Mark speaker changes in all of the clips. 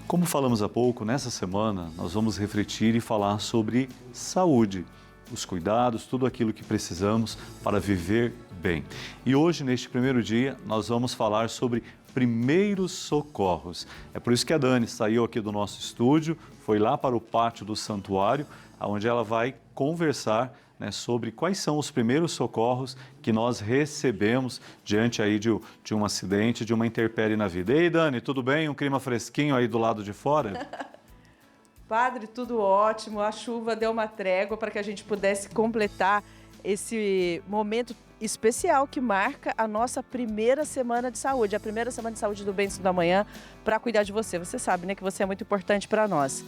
Speaker 1: Como falamos há pouco, nessa semana nós vamos refletir e falar sobre saúde, os cuidados, tudo aquilo que precisamos para viver bem. E hoje, neste primeiro dia, nós vamos falar sobre primeiros socorros. É por isso que a Dani saiu aqui do nosso estúdio, foi lá para o pátio do santuário, onde ela vai conversar sobre quais são os primeiros socorros que nós recebemos diante aí de um acidente, de uma intempérie na vida. Ei, Dani, tudo bem? Um clima fresquinho aí do lado de fora?
Speaker 2: Padre, tudo ótimo. A chuva deu uma trégua para que a gente pudesse completar esse momento especial que marca a nossa primeira semana de saúde, a primeira semana de saúde do Bênção da Manhã, para cuidar de você. Você sabe, né, que você é muito importante para nós.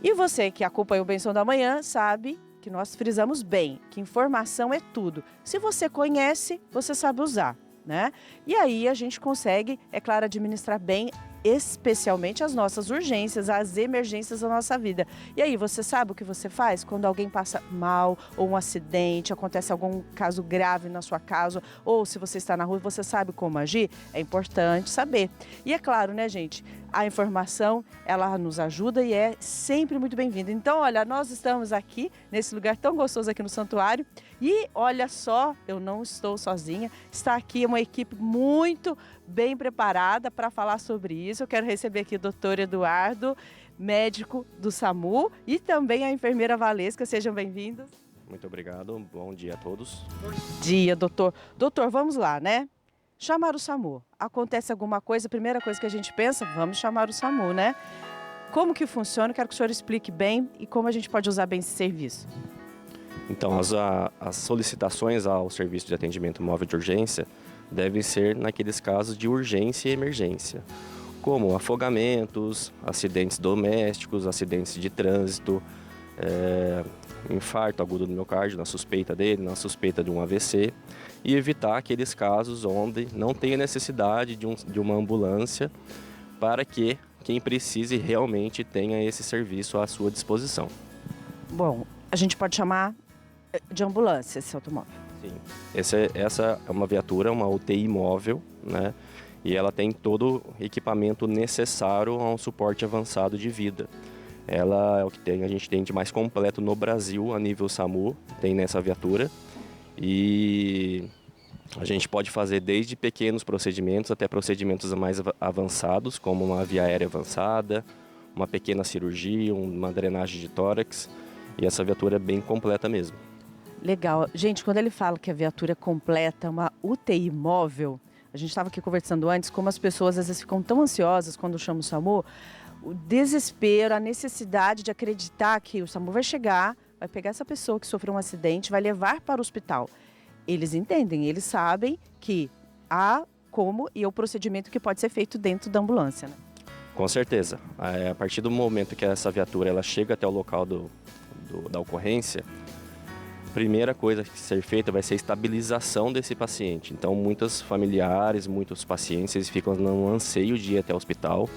Speaker 2: E você que acompanha o Bênção da Manhã sabe que nós frisamos bem, que informação é tudo. Se você conhece, você sabe usar, né? E aí a gente consegue, é claro, administrar bem, especialmente as nossas urgências, as emergências da nossa vida. E aí, você sabe o que você faz quando alguém passa mal, ou um acidente, acontece algum caso grave na sua casa, ou se você está na rua, você sabe como agir? É importante saber. E é claro, né, gente, a informação, ela nos ajuda e é sempre muito bem-vinda. Então, olha, nós estamos aqui, nesse lugar tão gostoso aqui no santuário, e olha só, eu não estou sozinha, está aqui uma equipe muito bem preparada para falar sobre isso. Eu quero receber aqui o doutor Eduardo, médico do SAMU, e também a enfermeira Valesca. Sejam bem-vindos.
Speaker 3: Muito obrigado, bom dia a todos.
Speaker 2: Bom dia, doutor. Doutor, vamos lá, né? Chamar o SAMU. Acontece alguma coisa, a primeira coisa que a gente pensa, vamos chamar o SAMU, né? Como que funciona? Quero que o senhor explique bem e como a gente pode usar bem esse serviço.
Speaker 3: Então, as solicitações ao serviço de atendimento móvel de urgência devem ser naqueles casos de urgência e emergência, como afogamentos, acidentes domésticos, acidentes de trânsito, infarto agudo do miocárdio, na suspeita dele, na suspeita de um AVC, e evitar aqueles casos onde não tenha necessidade de uma ambulância para que quem precise realmente tenha esse serviço à sua disposição.
Speaker 2: Bom, a gente pode chamar de ambulância esse automóvel.
Speaker 3: Sim, essa é uma viatura, uma UTI móvel, né? E ela tem todo o equipamento necessário a um suporte avançado de vida. Ela é o que a gente tem de mais completo no Brasil, a nível SAMU, tem nessa viatura. E a gente pode fazer desde pequenos procedimentos até procedimentos mais avançados, como uma via aérea avançada, uma pequena cirurgia, uma drenagem de tórax. E essa viatura é bem completa mesmo.
Speaker 2: Legal. Gente, quando ele fala que a viatura é completa, uma UTI móvel, a gente estava aqui conversando antes, como as pessoas às vezes ficam tão ansiosas quando chamam o SAMU, o desespero, a necessidade de acreditar que o SAMU vai chegar, vai pegar essa pessoa que sofreu um acidente, vai levar para o hospital. Eles entendem, eles sabem que há como e o procedimento que pode ser feito dentro da ambulância, né?
Speaker 3: Com certeza. A partir do momento que essa viatura ela chega até o local da ocorrência, a primeira coisa que ser feita vai ser a estabilização desse paciente. Então, muitos familiares, muitos pacientes, eles ficam no anseio de ir até o hospital,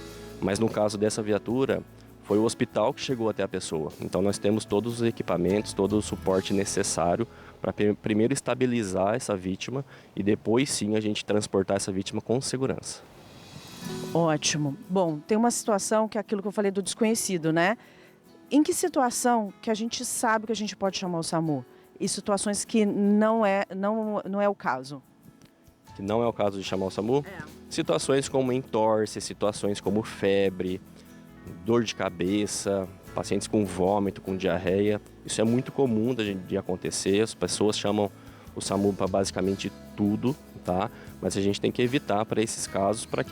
Speaker 3: mas no caso dessa viatura, foi o hospital que chegou até a pessoa. Então, nós temos todos os equipamentos, todo o suporte necessário para primeiro estabilizar essa vítima e depois sim a gente transportar essa vítima com segurança.
Speaker 2: Ótimo. Bom, tem uma situação que é aquilo que eu falei do desconhecido, né? Em que situação que a gente sabe que a gente pode chamar o SAMU? E situações que não é o caso?
Speaker 3: Que não é o caso de chamar o SAMU? Situações como entorse, situações como febre, dor de cabeça, pacientes com vômito, com diarreia. Isso é muito comum de acontecer, as pessoas chamam o SAMU para basicamente tudo, tá? Mas a gente tem que evitar para esses casos para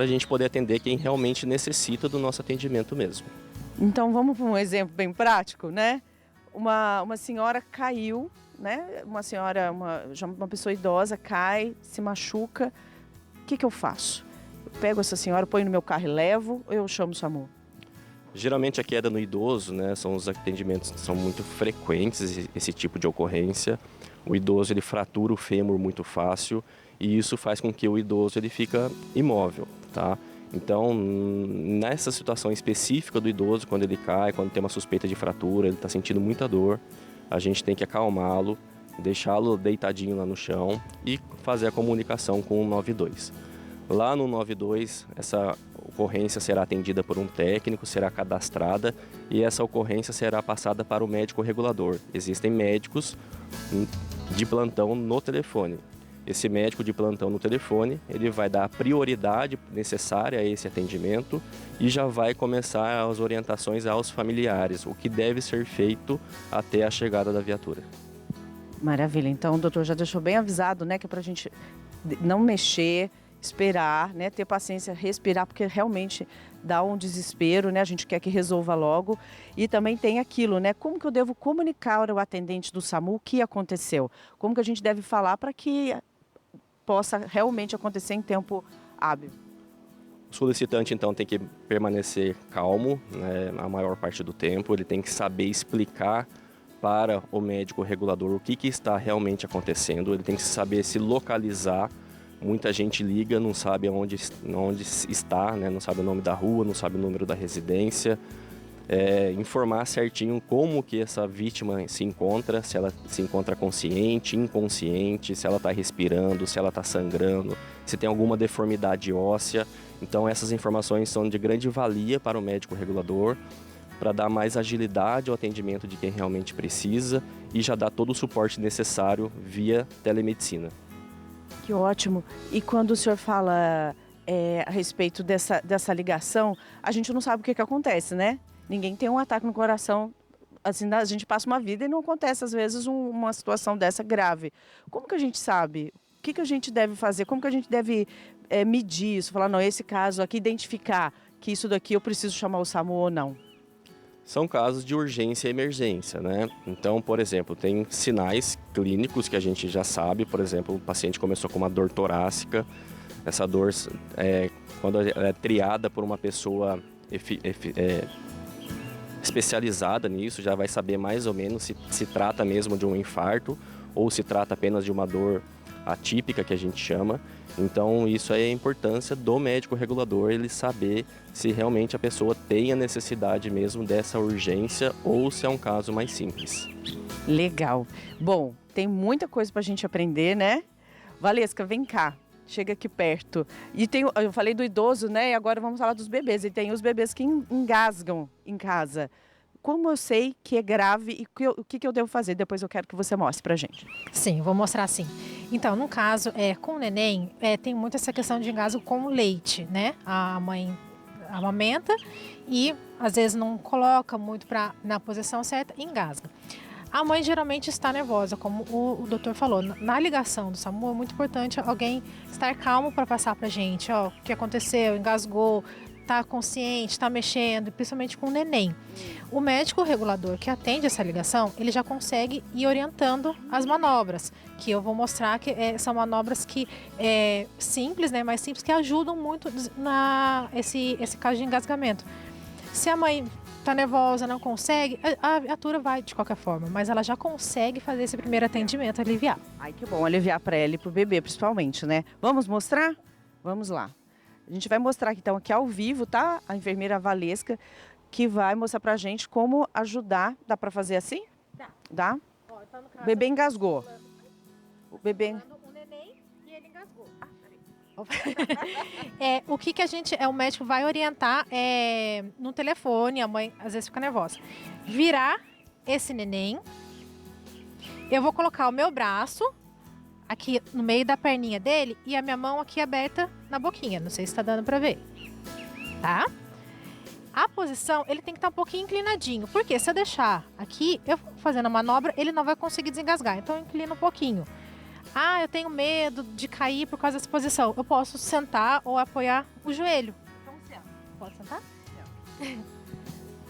Speaker 3: a gente poder atender quem realmente necessita do nosso atendimento mesmo.
Speaker 2: Então vamos para um exemplo bem prático, né? Uma senhora caiu, né? Uma pessoa idosa cai, se machuca. O que eu faço? Eu pego essa senhora, ponho no meu carro e levo, ou eu chamo o SAMU?
Speaker 3: Geralmente a queda no idoso, né, são os atendimentos que são muito frequentes, esse tipo de ocorrência. O idoso ele fratura o fêmur muito fácil e isso faz com que o idoso ele fica imóvel, tá? Então, nessa situação específica do idoso, quando ele cai, quando tem uma suspeita de fratura, ele está sentindo muita dor, a gente tem que acalmá-lo, deixá-lo deitadinho lá no chão e fazer a comunicação com o 92. Lá no 92, ocorrência será atendida por um técnico, será cadastrada e essa ocorrência será passada para o médico regulador. Existem médicos de plantão no telefone. Esse médico de plantão no telefone, ele vai dar a prioridade necessária a esse atendimento e já vai começar as orientações aos familiares, o que deve ser feito até a chegada da viatura.
Speaker 2: Maravilha. Então, o doutor já deixou bem avisado, né, que é para a gente não mexer, esperar, né, ter paciência, respirar, porque realmente dá um desespero, né, a gente quer que resolva logo. E também tem aquilo, né, como que eu devo comunicar ao atendente do SAMU o que aconteceu? Como que a gente deve falar para que possa realmente acontecer em tempo hábil?
Speaker 3: O solicitante, então, tem que permanecer calmo, né, a maior parte do tempo, ele tem que saber explicar para o médico regulador o que está realmente acontecendo, ele tem que saber se localizar. Muita gente liga, não sabe onde está, né? Não sabe o nome da rua, não sabe o número da residência. Informar certinho como que essa vítima se encontra, se ela se encontra consciente, inconsciente, se ela está respirando, se ela está sangrando, se tem alguma deformidade óssea. Então essas informações são de grande valia para o médico regulador, para dar mais agilidade ao atendimento de quem realmente precisa e já dar todo o suporte necessário via telemedicina.
Speaker 2: Que ótimo. E quando o senhor fala a respeito dessa ligação, a gente não sabe o que acontece, né? Ninguém tem um ataque no coração, assim, a gente passa uma vida e não acontece, às vezes, uma situação dessa grave. Como que a gente sabe? O que a gente deve fazer? Como que a gente deve medir isso? Falar, não, esse caso aqui, identificar que isso daqui eu preciso chamar o SAMU ou não?
Speaker 3: São casos de urgência e emergência, né? Então, por exemplo, tem sinais clínicos que a gente já sabe. Por exemplo, o paciente começou com uma dor torácica. Essa dor, quando ela é triada por uma pessoa especializada nisso, já vai saber mais ou menos se trata mesmo de um infarto ou se trata apenas de uma dor atípica, que a gente chama. Então, isso é a importância do médico regulador, ele saber se realmente a pessoa tem a necessidade mesmo dessa urgência ou se é um caso mais simples.
Speaker 2: Legal. Bom, tem muita coisa para a gente aprender, né? Valesca, vem cá. Chega aqui perto. E eu falei do idoso, né? E agora vamos falar dos bebês. E tem os bebês que engasgam em casa. Como eu sei que é grave e o que eu devo fazer? Depois eu quero que você mostre pra gente.
Speaker 4: Sim, vou mostrar sim. Então, no caso, com o neném, tem muito essa questão de engasgo com o leite, né? A mãe amamenta e às vezes não coloca muito na posição certa e engasga. A mãe geralmente está nervosa, como o doutor falou. Na ligação do SAMU é muito importante alguém estar calmo para passar para a gente. Ó, o que aconteceu, engasgou, está consciente, está mexendo, principalmente com o neném. O médico regulador que atende essa ligação, ele já consegue ir orientando as manobras, que eu vou mostrar que são manobras que simples, né, mais simples, que ajudam muito esse caso de engasgamento. Se a mãe está nervosa, não consegue, a viatura vai de qualquer forma, mas ela já consegue fazer esse primeiro atendimento, aliviar.
Speaker 2: Ai, que bom, aliviar para ela e para o bebê, principalmente, né? Vamos mostrar? Vamos lá. A gente vai mostrar aqui, então, aqui ao vivo, tá? A enfermeira Valesca, que vai mostrar pra gente como ajudar. Dá pra fazer assim?
Speaker 4: Dá.
Speaker 2: Dá?
Speaker 4: Ó, então, no caso,
Speaker 2: O bebê engasgou. O bebê...
Speaker 4: O neném e ele engasgou. O que a gente, o médico vai orientar no telefone, a mãe às vezes fica nervosa. Virar esse neném, eu vou colocar o meu braço aqui no meio da perninha dele e a minha mão aqui aberta na boquinha. Não sei se está dando para ver, tá? A posição, ele tem que estar um pouquinho inclinadinho, porque se eu deixar aqui, eu fazendo a manobra, ele não vai conseguir desengasgar. Então eu inclino um pouquinho. Ah, eu tenho medo de cair por causa dessa posição. Eu posso sentar ou apoiar o joelho. Então, senta. Pode sentar?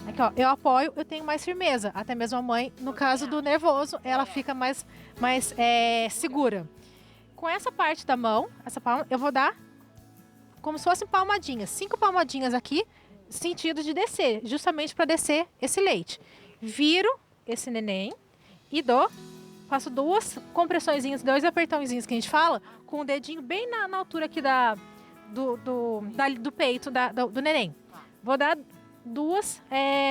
Speaker 4: Aqui, ó, eu apoio, eu tenho mais firmeza. Até mesmo a mãe, no caso do nervoso, ela fica mais segura. Com essa parte da mão, essa palma, eu vou dar como se fossem palmadinhas. 5 palmadinhas aqui, sentido de descer, justamente para descer esse leite. Viro esse neném e faço 2 compressõezinhas, 2 apertãozinhos que a gente fala, com o dedinho bem na altura aqui do peito do neném. Vou dar 2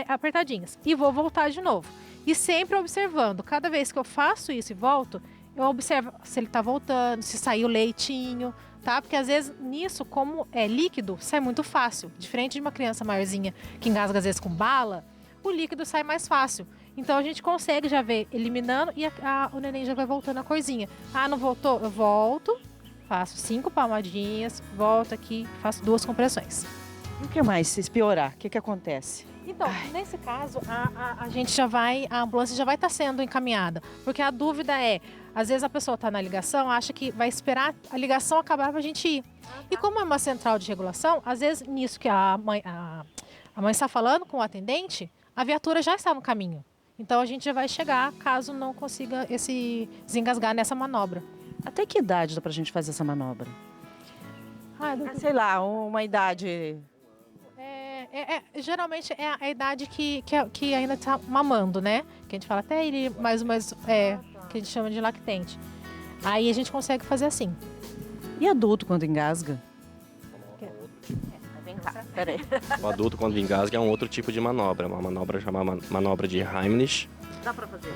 Speaker 4: apertadinhas e vou voltar de novo. E sempre observando, cada vez que eu faço isso e volto, eu observo se ele está voltando, se saiu leitinho, tá? Porque às vezes nisso, como é líquido, sai muito fácil. Diferente de uma criança maiorzinha que engasga às vezes com bala, o líquido sai mais fácil. Então a gente consegue já ver eliminando e o neném já vai voltando a corzinha. Ah, não voltou? Eu volto, faço 5 palmadinhas, volto aqui, faço 2 compressões.
Speaker 2: E o que mais, se piorar? O que acontece?
Speaker 4: Então, nesse caso, a gente já vai, a ambulância já vai estar sendo encaminhada. Porque a dúvida é, às vezes a pessoa está na ligação, acha que vai esperar a ligação acabar para a gente ir. E como é uma central de regulação, às vezes nisso que a mãe está falando com o atendente, a viatura já está no caminho. Então a gente já vai chegar caso não consiga desengasgar nessa manobra.
Speaker 2: Até que idade dá pra gente fazer essa manobra? Sei lá, uma idade...
Speaker 4: Geralmente é a idade que ainda está mamando, né? Que a gente fala até ele mais ou menos, que a gente chama de lactente. Aí a gente consegue fazer assim.
Speaker 2: E adulto quando engasga? Vem cá, peraí.
Speaker 3: O adulto, quando engasga, é um outro tipo de manobra. Uma manobra chamada manobra de Heimlich.
Speaker 2: Dá pra fazer?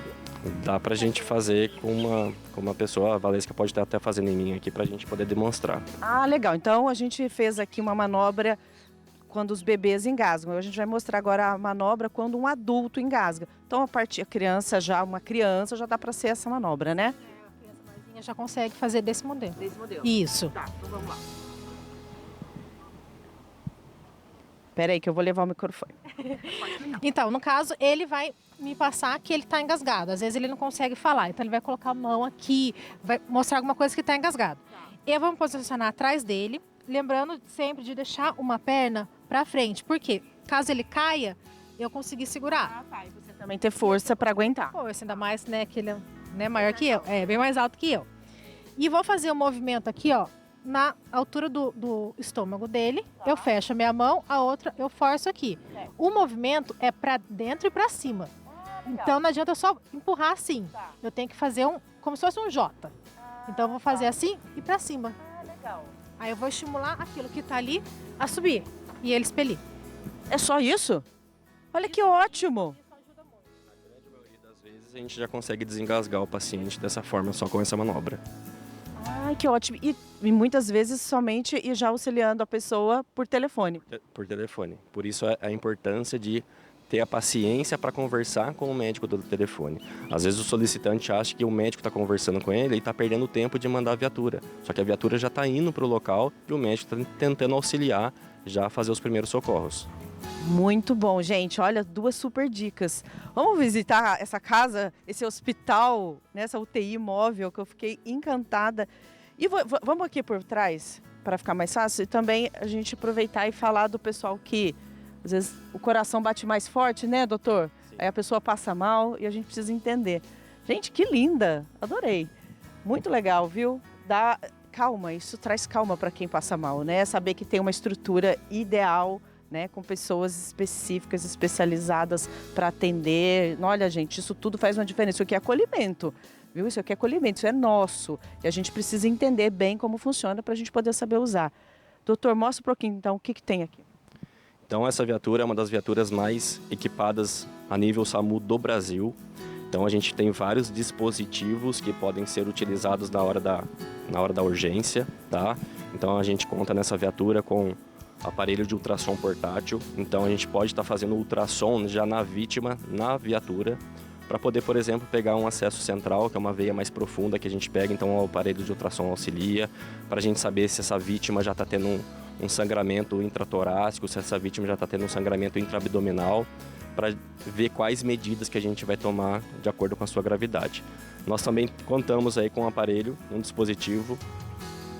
Speaker 3: Dá pra gente fazer com uma pessoa, a Valesca pode estar até fazendo em mim aqui pra gente poder demonstrar.
Speaker 2: Ah, legal. Então a gente fez aqui uma manobra quando os bebês engasgam. A gente vai mostrar agora a manobra quando um adulto engasga. Então uma criança já dá para ser essa manobra, né?
Speaker 4: A criança maiorzinha já consegue fazer desse modelo.
Speaker 2: Desse modelo.
Speaker 4: Isso.
Speaker 2: Tá, então vamos lá. Peraí que eu vou levar o microfone.
Speaker 4: Então, no caso, ele vai me passar que ele está engasgado. Às vezes ele não consegue falar, então ele vai colocar a mão aqui, vai mostrar alguma coisa que está engasgado. Eu vou me posicionar atrás dele, lembrando sempre de deixar uma perna para frente, porque caso ele caia, eu conseguir segurar.
Speaker 2: Ah, tá. E você também ter força para aguentar.
Speaker 4: Força, ainda mais, né, que ele é maior que eu, bem mais alto que eu. E vou fazer um movimento aqui, ó, na altura do estômago dele. Eu fecho a minha mão, a outra eu forço aqui. O movimento é para dentro e para cima. Então não adianta só empurrar assim. Eu tenho que fazer como se fosse um J. Então eu vou fazer assim e para cima. Aí eu vou estimular aquilo que tá ali a subir e ele expelir.
Speaker 2: É só isso? Olha que ótimo!
Speaker 3: Na grande maioria das vezes a gente já consegue desengasgar o paciente dessa forma, só com essa manobra.
Speaker 2: Ai, que ótimo. E muitas vezes somente e já auxiliando a pessoa por telefone.
Speaker 3: Por telefone. Por isso a importância de ter a paciência para conversar com o médico do telefone. Às vezes o solicitante acha que o médico está conversando com ele e está perdendo tempo de mandar a viatura. Só que a viatura já está indo para o local e o médico está tentando auxiliar já a fazer os primeiros socorros.
Speaker 2: Muito bom, gente. Olha, 2 super dicas. Vamos visitar essa casa, esse hospital, essa UTI móvel que eu fiquei encantada. E vamos aqui por trás para ficar mais fácil e também a gente aproveitar e falar do pessoal que às vezes o coração bate mais forte, né, doutor?
Speaker 3: Sim.
Speaker 2: Aí a pessoa passa mal e a gente precisa entender. Gente, que linda! Adorei. Muito legal, viu? Dá calma, isso traz calma para quem passa mal, né? Saber que tem uma estrutura ideal, né, com pessoas específicas, especializadas para atender. Olha, gente, isso tudo faz uma diferença. Isso aqui é acolhimento, viu? Isso aqui é acolhimento, isso é nosso. E a gente precisa entender bem como funciona para a gente poder saber usar. Doutor, mostra um pouquinho, então, o que tem aqui.
Speaker 3: Então essa viatura é uma das viaturas mais equipadas a nível SAMU do Brasil. Então a gente tem vários dispositivos que podem ser utilizados na hora da urgência, tá? Então a gente conta nessa viatura com aparelho de ultrassom portátil. Então a gente pode estar fazendo ultrassom já na vítima, na viatura, para poder, por exemplo, pegar um acesso central, que é uma veia mais profunda que a gente pega. Então o aparelho de ultrassom auxilia para a gente saber se essa vítima já está tendo um sangramento intratorácico, se essa vítima já está tendo um sangramento intraabdominal, para ver quais medidas que a gente vai tomar de acordo com a sua gravidade. Nós também contamos aí com um aparelho, um dispositivo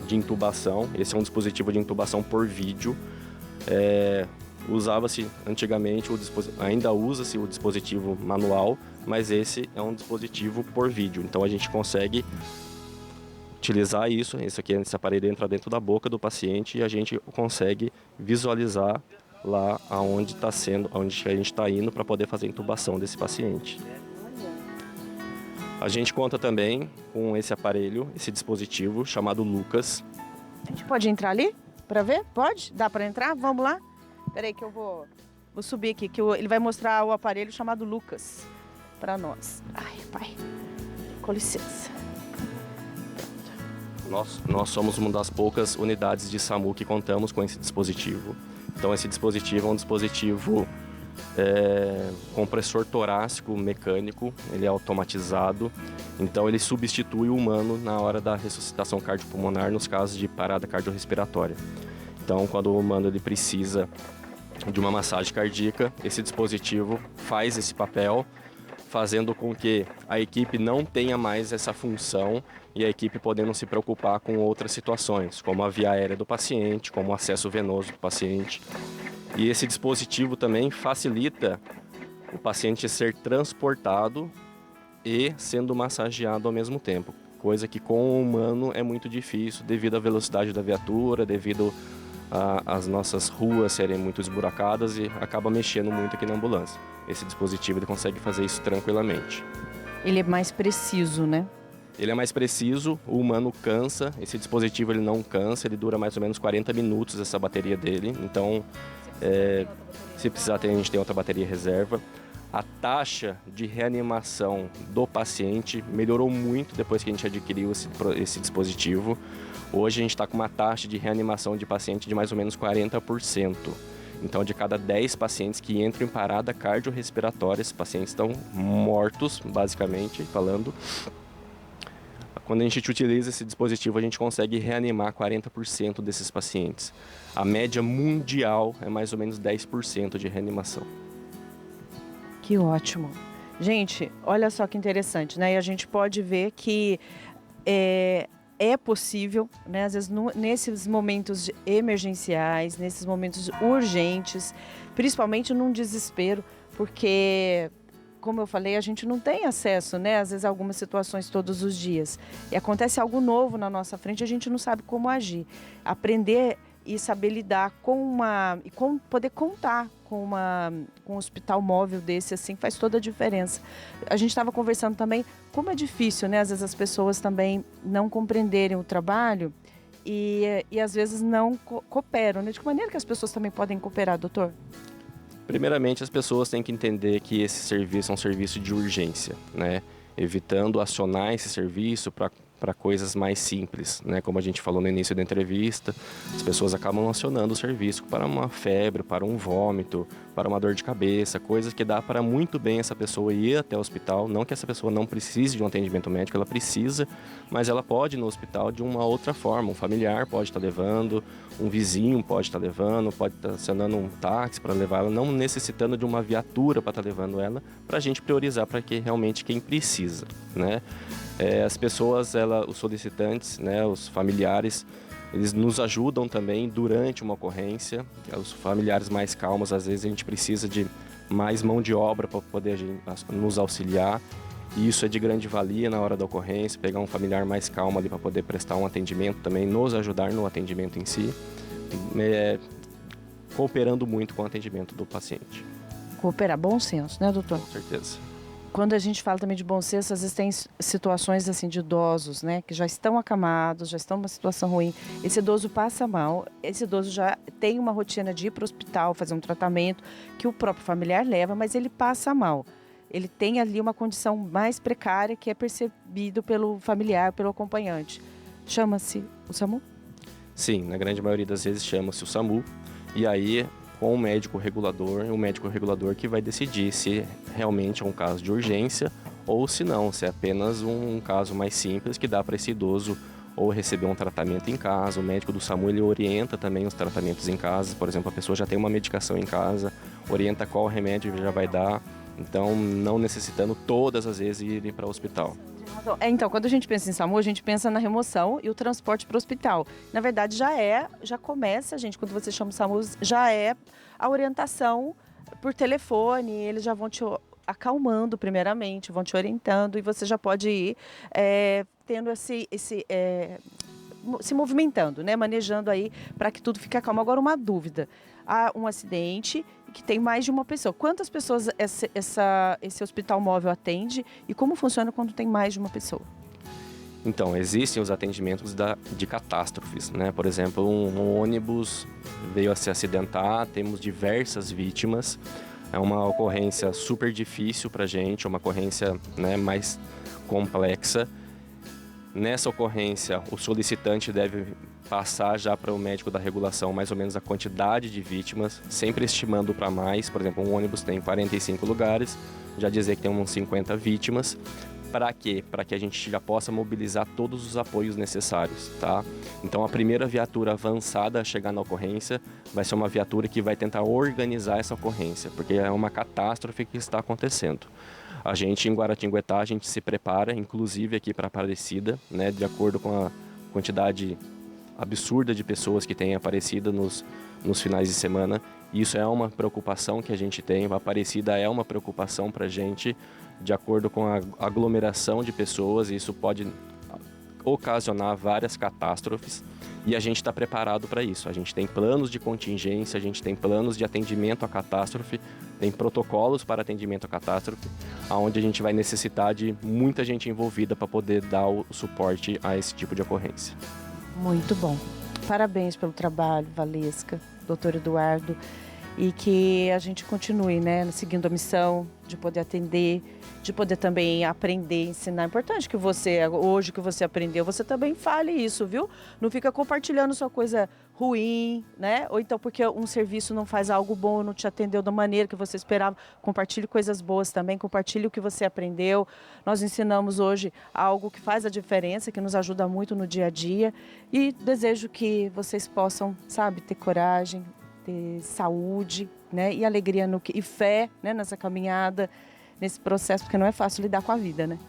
Speaker 3: de intubação. Esse é um dispositivo de intubação por vídeo. Usava-se antigamente, ainda usa-se o dispositivo manual, mas esse é um dispositivo por vídeo. Então a gente consegue utilizar isso. Esse aparelho entra dentro da boca do paciente e a gente consegue visualizar lá onde a gente está indo para poder fazer a intubação desse paciente. A gente conta também com esse aparelho, esse dispositivo chamado Lucas.
Speaker 2: A gente pode entrar ali para ver? Pode? Dá para entrar? Vamos lá? Peraí que eu vou subir aqui, que ele vai mostrar o aparelho chamado Lucas para nós. Ai, pai, com licença.
Speaker 3: Nós somos uma das poucas unidades de SAMU que contamos com esse dispositivo. Então, esse dispositivo é um dispositivo compressor torácico mecânico, ele é automatizado, então ele substitui o humano na hora da ressuscitação cardiopulmonar nos casos de parada cardiorrespiratória. Então, quando o humano ele precisa de uma massagem cardíaca, esse dispositivo faz esse papel, fazendo com que a equipe não tenha mais essa função e a equipe podendo se preocupar com outras situações, como a via aérea do paciente, como o acesso venoso do paciente. E esse dispositivo também facilita o paciente ser transportado e sendo massageado ao mesmo tempo, coisa que com o humano é muito difícil devido à velocidade da viatura, devido às nossas ruas serem muito esburacadas e acaba mexendo muito aqui na ambulância. Esse dispositivo ele consegue fazer isso tranquilamente.
Speaker 2: Ele é mais preciso, né?
Speaker 3: Ele é mais preciso, o humano cansa, esse dispositivo ele não cansa, ele dura mais ou menos 40 minutos essa bateria dele, então se precisar a gente tem outra bateria reserva. A taxa de reanimação do paciente melhorou muito depois que a gente adquiriu esse dispositivo. Hoje a gente está com uma taxa de reanimação de paciente de mais ou menos 40%. Então, de cada 10 pacientes que entram em parada cardiorrespiratória, esses pacientes estão mortos, basicamente falando. Quando a gente utiliza esse dispositivo, a gente consegue reanimar 40% desses pacientes. A média mundial é mais ou menos 10% de reanimação.
Speaker 2: Que ótimo. Gente, olha só que interessante, né? E a gente pode ver que é possível, né? Às vezes nesses momentos emergenciais, nesses momentos urgentes, principalmente num desespero, porque, como eu falei, a gente não tem acesso, né? Às vezes a algumas situações todos os dias. E acontece algo novo na nossa frente, a gente não sabe como agir. Aprender e saber lidar poder contar com um hospital móvel desse, assim, faz toda a diferença. A gente estava conversando também como é difícil, né? Às vezes as pessoas também não compreenderem o trabalho e às vezes não cooperam, né? De que maneira que as pessoas também podem cooperar, doutor?
Speaker 3: Primeiramente, as pessoas têm que entender que esse serviço é um serviço de urgência, né? Evitando acionar esse serviço para coisas mais simples, né? Como a gente falou no início da entrevista, as pessoas acabam acionando o serviço para uma febre, para um vômito, para uma dor de cabeça, coisas que dá para muito bem essa pessoa ir até o hospital. Não que essa pessoa não precise de um atendimento médico, ela precisa, mas ela pode ir no hospital de uma outra forma. Um familiar pode estar levando, um vizinho pode estar levando, pode estar acionando um táxi para levar ela, não necessitando de uma viatura para estar levando ela, para a gente priorizar para que realmente quem precisa, né? As pessoas, os solicitantes, né, os familiares, eles nos ajudam também durante uma ocorrência. Os familiares mais calmos, às vezes a gente precisa de mais mão de obra para poder nos auxiliar. E isso é de grande valia na hora da ocorrência, pegar um familiar mais calmo ali para poder prestar um atendimento também, nos ajudar no atendimento em si, cooperando muito com o atendimento do paciente.
Speaker 2: Cooperar, bom senso, né, doutor?
Speaker 3: Com certeza.
Speaker 2: Quando a gente fala também de bom senso, às vezes tem situações assim de idosos, né, que já estão acamados, já estão numa situação ruim. Esse idoso passa mal, esse idoso já tem uma rotina de ir para o hospital, fazer um tratamento que o próprio familiar leva, mas ele passa mal. Ele tem ali uma condição mais precária que é percebido pelo familiar, pelo acompanhante. Chama-se o SAMU?
Speaker 3: Sim, na grande maioria das vezes chama-se o SAMU. E aí, com o médico regulador que vai decidir se realmente é um caso de urgência ou se não, se é apenas um caso mais simples que dá para esse idoso ou receber um tratamento em casa. O médico do SAMU ele orienta também os tratamentos em casa. Por exemplo, a pessoa já tem uma medicação em casa, orienta qual remédio já vai dar, então não necessitando todas as vezes irem para o hospital.
Speaker 2: Então, quando a gente pensa em SAMU, a gente pensa na remoção e o transporte para o hospital. Na verdade, já começa, gente, quando você chama o SAMU, já é a orientação por telefone, eles já vão te acalmando primeiramente, vão te orientando e você já pode ir tendo se movimentando, né? Manejando aí para que tudo fique calmo. Agora, uma dúvida. Há um acidente que tem mais de uma pessoa. Quantas pessoas esse hospital móvel atende e como funciona quando tem mais de uma pessoa?
Speaker 3: Então, existem os atendimentos de catástrofes, né? Por exemplo, um ônibus veio a se acidentar, temos diversas vítimas. É uma ocorrência super difícil para a gente, uma ocorrência, né, mais complexa. Nessa ocorrência, o solicitante deve passar já para o médico da regulação mais ou menos a quantidade de vítimas, sempre estimando para mais. Por exemplo, um ônibus tem 45 lugares, já dizer que tem uns 50 vítimas. Para quê? Para que a gente já possa mobilizar todos os apoios necessários, tá? Então, a primeira viatura avançada a chegar na ocorrência vai ser uma viatura que vai tentar organizar essa ocorrência, porque é uma catástrofe que está acontecendo. A gente, em Guaratinguetá, a gente se prepara, inclusive aqui para Aparecida, né, de acordo com a quantidade absurda de pessoas que têm Aparecida nos finais de semana. Isso é uma preocupação que a gente tem, a Aparecida é uma preocupação para a gente, de acordo com a aglomeração de pessoas, e isso pode ocasionar várias catástrofes, e a gente está preparado para isso. A gente tem planos de contingência, a gente tem planos de atendimento à catástrofe, tem protocolos para atendimento à catástrofe, onde a gente vai necessitar de muita gente envolvida para poder dar o suporte a esse tipo de ocorrência.
Speaker 2: Muito bom. Parabéns pelo trabalho, Valesca, doutor Eduardo, e que a gente continue, né, seguindo a missão de poder atender, de poder também aprender, ensinar. É importante que você, hoje que você aprendeu, você também fale isso, viu? Não fica compartilhando sua coisa ruim, né? Ou então porque um serviço não faz algo bom, não te atendeu da maneira que você esperava. Compartilhe coisas boas também, compartilhe o que você aprendeu. Nós ensinamos hoje algo que faz a diferença, que nos ajuda muito no dia a dia. E desejo que vocês possam, sabe, ter coragem, ter saúde, né? E alegria e fé, né, nessa caminhada, nesse processo, porque não é fácil lidar com a vida, né?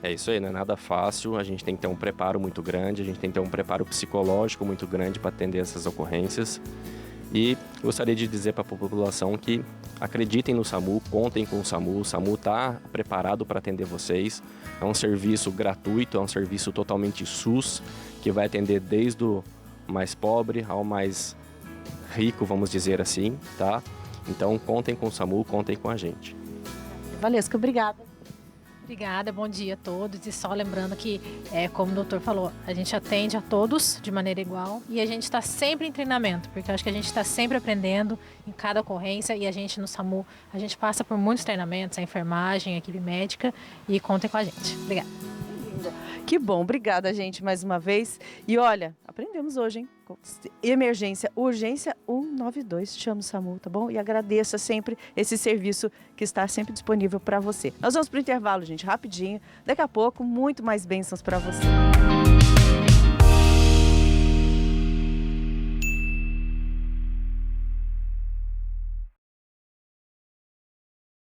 Speaker 3: É isso aí, não é nada fácil, a gente tem que ter um preparo muito grande, a gente tem que ter um preparo psicológico muito grande para atender essas ocorrências. E gostaria de dizer para a população que acreditem no SAMU, contem com o SAMU está preparado para atender vocês. É um serviço gratuito, é um serviço totalmente SUS, que vai atender desde o mais pobre ao mais rico, vamos dizer assim, tá? Então contem com o SAMU, contem com a gente.
Speaker 2: Valesca, obrigada.
Speaker 4: Obrigada, bom dia a todos. E só lembrando que, como o doutor falou, a gente atende a todos de maneira igual e a gente está sempre em treinamento, porque eu acho que a gente está sempre aprendendo em cada ocorrência e a gente no SAMU, a gente passa por muitos treinamentos, a enfermagem, a equipe médica, e contem com a gente. Obrigada.
Speaker 2: Que bom, obrigada, gente, mais uma vez. E olha, aprendemos hoje, hein? Emergência, urgência 192, chama o SAMU, tá bom? E agradeça sempre esse serviço que está sempre disponível para você. Nós vamos para o intervalo, gente, rapidinho. Daqui a pouco, muito mais bênçãos para você.